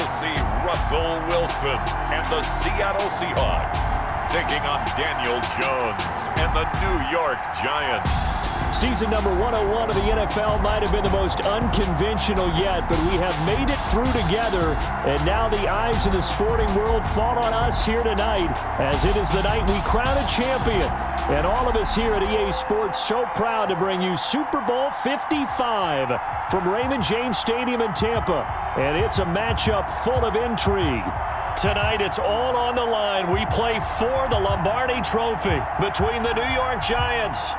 will see Russell Wilson and the Seattle Seahawks taking on Daniel Jones and the New York Giants. Season number 101 of the NFL might have been the most unconventional yet, but we have made it through together, and now the eyes of the sporting world fall on us here tonight, as it is the night we crown a champion. And all of us here at EA Sports so proud to bring you Super Bowl 55 from Raymond James Stadium in Tampa, and it's a matchup full of intrigue. Tonight, it's all on the line. We play for the Lombardi Trophy between the New York Giants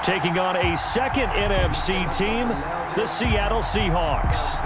taking on a second NFC team, the Seattle Seahawks.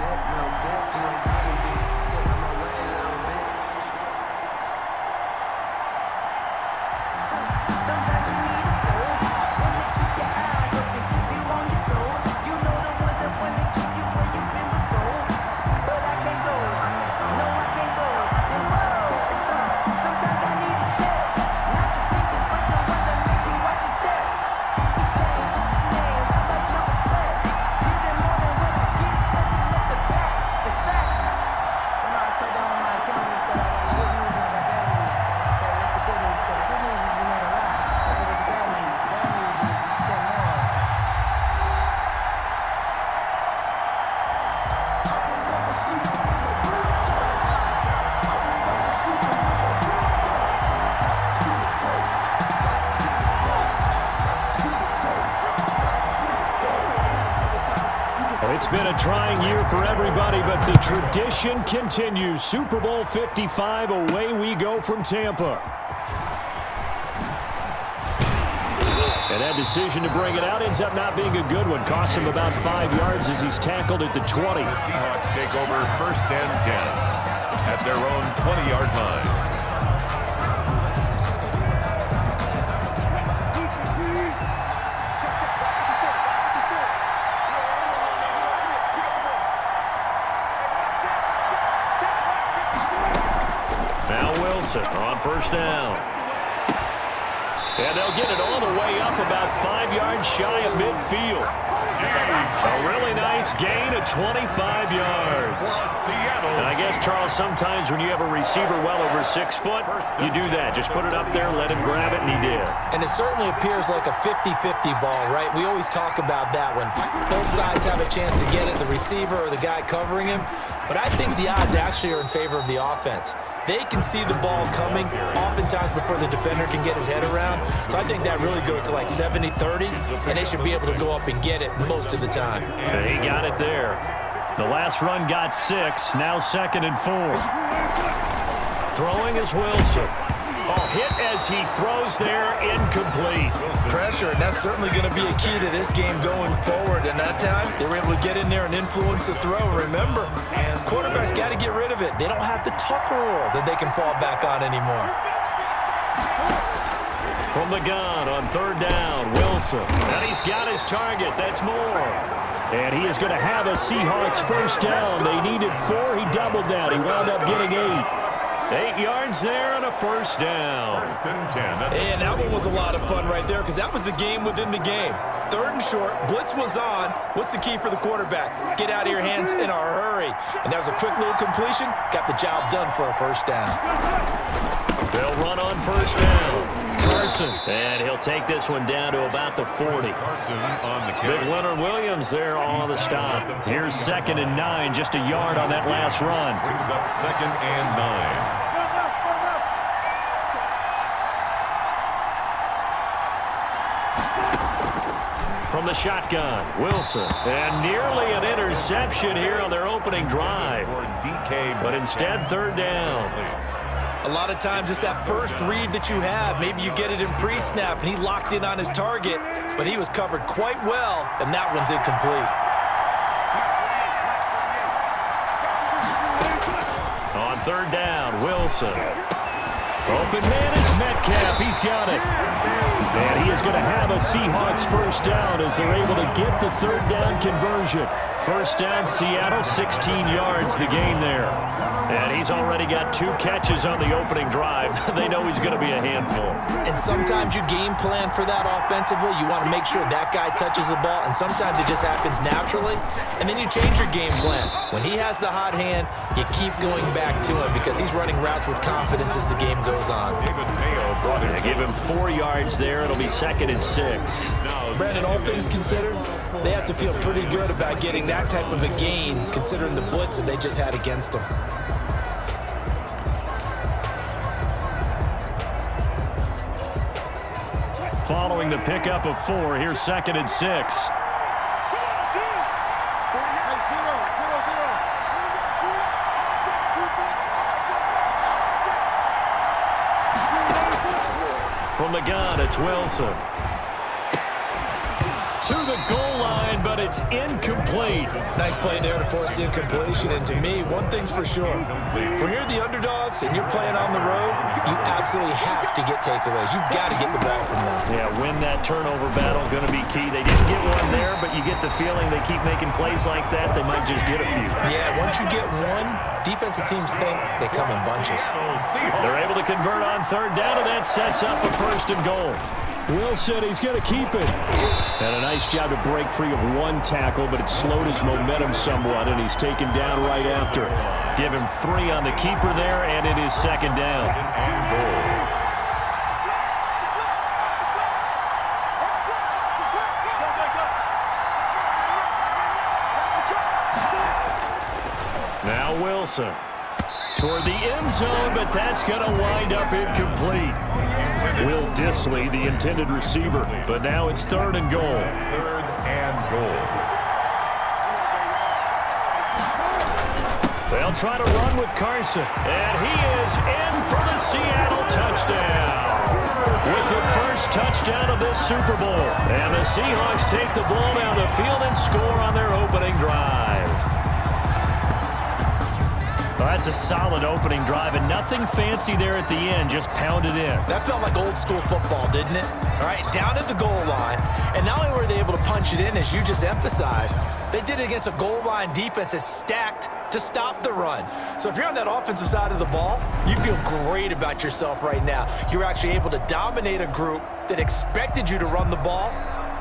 It's been a trying year for everybody, but the tradition continues. Super Bowl 55, away we go from Tampa. And that decision to bring it out ends up not being a good one. Cost him about 5 yards as he's tackled at the 20. The Seahawks take over 1st and 10 at their own 20-yard line. On 1st down. And they'll get it all the way up about 5 yards shy of midfield. A really nice gain of 25 yards. And I guess, Charles, sometimes when you have a receiver well over 6 foot, you do that. Just put it up there, let him grab it, and he did. And it certainly appears like a 50-50 ball, right? We always talk about that when both sides have a chance to get it, the receiver or the guy covering him. But I think the odds actually are in favor of the offense. They can see the ball coming oftentimes before the defender can get his head around. So I think that really goes to like 70-30, and they should be able to go up and get it most of the time. And he got it there. The last run got 6, now 2nd and 4. Throwing is Wilson. Oh, hit as he throws there, incomplete. Pressure, and that's certainly going to be a key to this game going forward. And that time, they were able to get in there and influence the throw. Remember, quarterbacks got to get rid of it. They don't have the Tucker rule that they can fall back on anymore. From the gun on 3rd down, Wilson. And he's got his target. That's more. And he is going to have a Seahawks 1st down. They needed 4. He doubled down. He wound up getting 8. 8 yards there and a 1st down. 1st and 10. And that one was a lot of fun right there because that was the game within the game. 3rd and short, blitz was on. What's the key for the quarterback? Get out of your hands in a hurry. And that was a quick little completion. Got the job done for a 1st down. They'll run on 1st down. Carson. And he'll take this one down to about the 40. Carson on the kick. Big Leonard Williams there on the stop. Here's 2nd and 9, just a yard on that last run. Brings up 2nd and 9. From the shotgun, Wilson. And nearly an interception here on their opening drive. But instead, 3rd down. A lot of times it's that first read that you have. Maybe you get it in pre-snap, and he locked in on his target, but he was covered quite well, and that one's incomplete. On 3rd down, Wilson. Open man is Metcalf. He's got it. And he is going to have a Seahawks 1st down as they're able to get the 3rd down conversion. First down, Seattle, 16 yards the gain there. And he's already got 2 catches on the opening drive. They know he's going to be a handful. And sometimes you game plan for that offensively. You want to make sure that guy touches the ball, and sometimes it just happens naturally. And then you change your game plan. When he has the hot hand, you keep going back to him because he's running routes with confidence as the game goes on. They give him 4 yards there. It'll be 2nd and 6. Brandon, all things considered, they have to feel pretty good about getting that type of a gain considering the blitz that they just had against them. Following the pickup of 4, here's 2nd and 6. From the gun, it's Wilson. To the goal line, but it's incomplete. Nice play there to force the incompletion. And to me, one thing's for sure. When you're the underdogs and you're playing on the road, you absolutely have to get takeaways. You've got to get the ball from them. Yeah, win that turnover battle, going to be key. They didn't get one there, but you get the feeling they keep making plays like that, they might just get a few. Yeah, once you get one, defensive teams think they come in bunches. They're able to convert on 3rd down, and that sets up a 1st and goal. Wilson, he's going to keep it. Had a nice job to break free of 1 tackle, but it slowed his momentum somewhat, and he's taken down right after. Give him 3 on the keeper there, and it is 2nd down. Now Wilson toward the end zone, but that's going to wind up incomplete. Will Dissly, the intended receiver, but now it's 3rd and goal. 3rd and goal. They'll try to run with Carson, and he is in for the Seattle touchdown. With the first touchdown of this Super Bowl, and the Seahawks take the ball down the field and score on their opening drive. Well, that's a solid opening drive, and nothing fancy there at the end, just pounded in. That felt like old school football, didn't it? All right, down at the goal line, and not only were they able to punch it in, as you just emphasized, they did it against a goal line defense that's stacked to stop the run. So if you're on that offensive side of the ball, you feel great about yourself right now. You're actually able to dominate a group that expected you to run the ball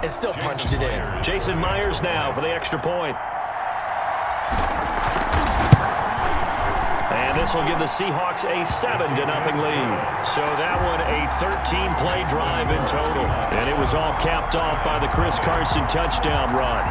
and still punched it in. Jason Myers now for the extra point. And this will give the Seahawks a 7-0 lead. So that one a 13-play drive in total. And it was all capped off by the Chris Carson touchdown run.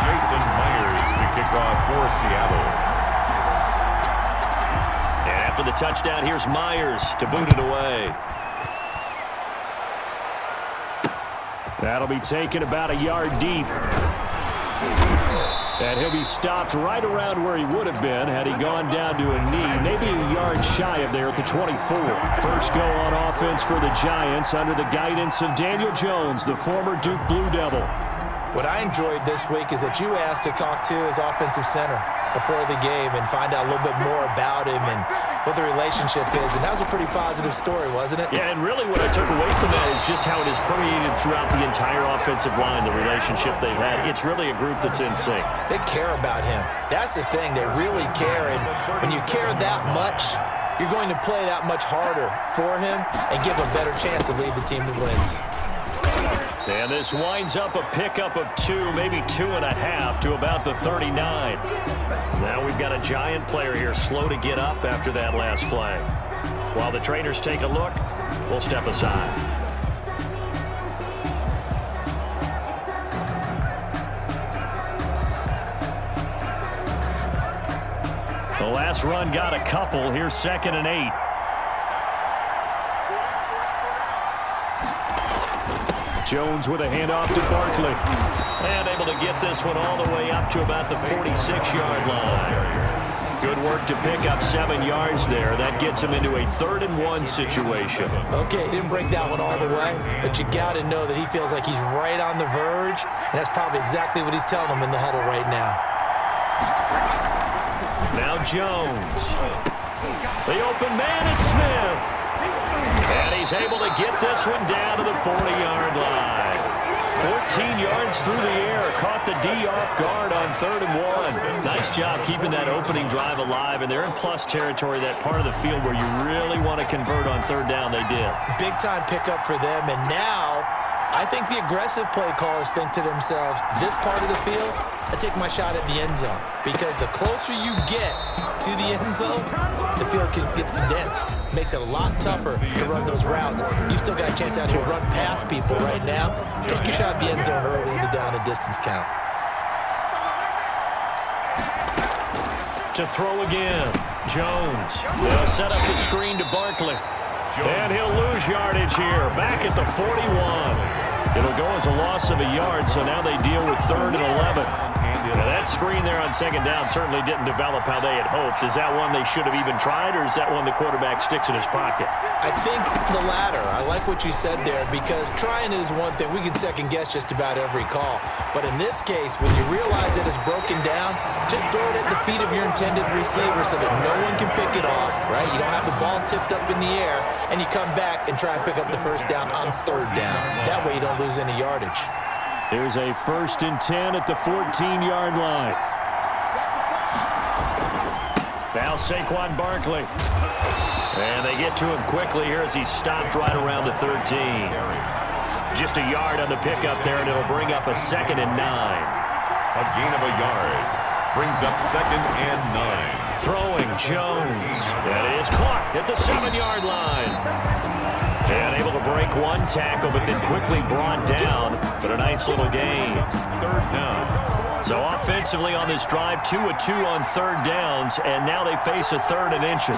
Jason Myers to kick off for Seattle. After the touchdown, here's Myers to boot it away. That'll be taken about a yard deep. And he'll be stopped right around where he would have been had he gone down to a knee, maybe a yard shy of there at the 24. First go on offense for the Giants under the guidance of Daniel Jones, the former Duke Blue Devil. What I enjoyed this week is that you asked to talk to his offensive center before the game and find out a little bit more about him and what the relationship is. And that was a pretty positive story, wasn't it? Yeah, and really what I took away from that is just how it is permeated throughout the entire offensive line, the relationship they've had. It's really a group that's in sync. They care about him. That's the thing. They really care. And when you care that much, you're going to play that much harder for him and give him a better chance to lead the team that wins. And this winds up a pickup of 2, maybe 2.5 to about the 39. Now we've got a Giant player here slow to get up after that last play. While the trainers take a look, we'll step aside. The last run got a couple. Here's 2nd and 8. Jones with a handoff to Barkley. And able to get this one all the way up to about the 46-yard line. Good work to pick up 7 yards there. That gets him into a 3rd and 1 situation. Okay, he didn't break that one all the way, but you got to know that he feels like he's right on the verge, and that's probably exactly what he's telling him in the huddle right now. Now Jones. The open man is Smith. And he's able to get this one down to the 40-yard line. 14 yards through the air. Caught the D off guard on 3rd and 1. Nice job keeping that opening drive alive. And they're in plus territory, that part of the field where you really want to convert on 3rd down. They did. Big-time pickup for them. And now I think the aggressive play callers think to themselves, this part of the field, I take my shot at the end zone. Because the closer you get to the end zone, the field gets condensed. Makes it a lot tougher to run those routes. You still got a chance to actually run past people right now. Take your shot at the end zone early in the down and distance count. To throw again, Jones. They'll set up the screen to Barkley. And he'll lose yardage here, back at the 41. It'll go as a loss of a yard, so now they deal with 3rd and 11. Now that screen there on 2nd down certainly didn't develop how they had hoped. Is that one they should have even tried, or is that one the quarterback sticks in his pocket? I think the latter. I like what you said there, because trying it is one thing. We can second-guess just about every call. But in this case, when you realize that it's broken down, just throw it at the feet of your intended receiver so that no one can pick it off, right? You don't have the ball tipped up in the air, and you come back and try and pick up the 1st down on 3rd down. That way you don't lose any yardage. Here's a 1st and 10 at the 14-yard line. Now Saquon Barkley. And they get to him quickly here as he's stopped right around the 13. Just a yard on the pickup there, and it'll bring up a 2nd and 9. A gain of a yard. Brings up 2nd and 9. Throwing Jones. That is caught at the 7-yard line. And able to break one tackle, but then quickly brought down. But a nice little gain. 3rd down. So offensively on this drive, 2 of 2 on 3rd downs, and now they face a 3rd and inches.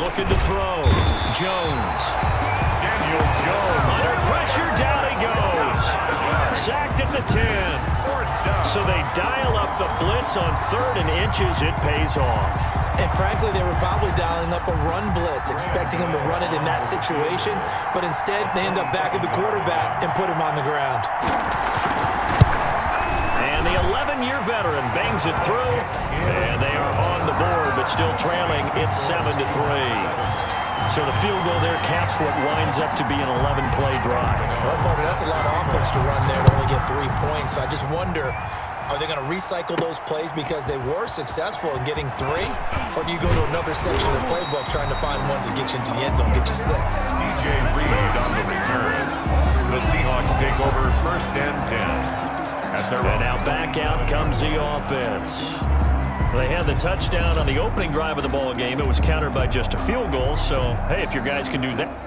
Looking to throw. Jones. Daniel Jones. Under pressure, down he goes. Sacked at the 10. So they dial up the blitz on 3rd and inches. It pays off. And frankly, they were probably dialing up a run blitz, expecting him to run it in that situation. But instead, they end up back at the quarterback and put him on the ground. And the 11-year veteran bangs it through. And they are on the board, but still trailing. It's 7-3. So the field goal there caps what winds up to be an 11-play drive. Well, Parker, that's a lot of offense to run there to only get 3 points. So I just wonder, are they going to recycle those plays because they were successful in getting 3? Or do you go to another section of the playbook trying to find ones that get you into the end zone, get you 6? DJ Reed on the return. The Seahawks take over 1st and 10. And now back out comes the offense. They had the touchdown on the opening drive of the ball game. It was countered by just a field goal. So, hey, if your guys can do that.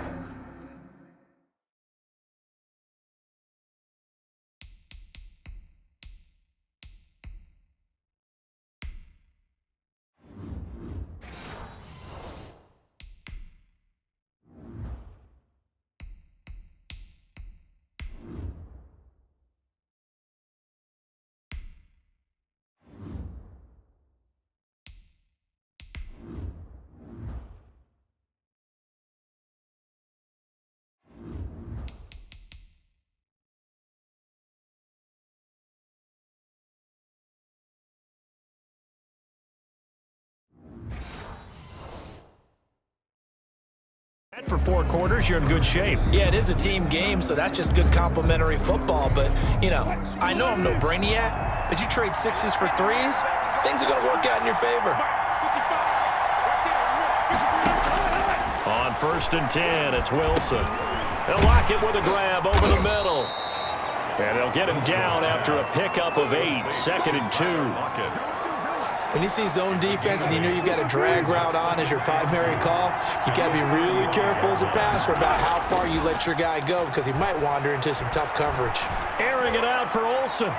For 4 quarters, you're in good shape. Yeah, it is a team game, so that's just good complimentary football. But, you know, I know I'm no brainiac, but you trade 6s for 3s, things are going to work out in your favor. On 1st and 10, it's Wilson. They'll lock it with a grab over the middle. And they'll get him down after a pickup of 8, 2nd and 2. When you see zone defense and you know you've got a drag route on as your primary call, you got to be really careful as a passer about how far you let your guy go because he might wander into some tough coverage. Airing it out for Olsen.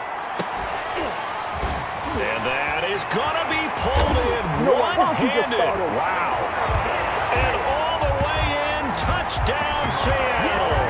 And that is going to be pulled in one-handed. Wow. And all the way in, touchdown Seattle.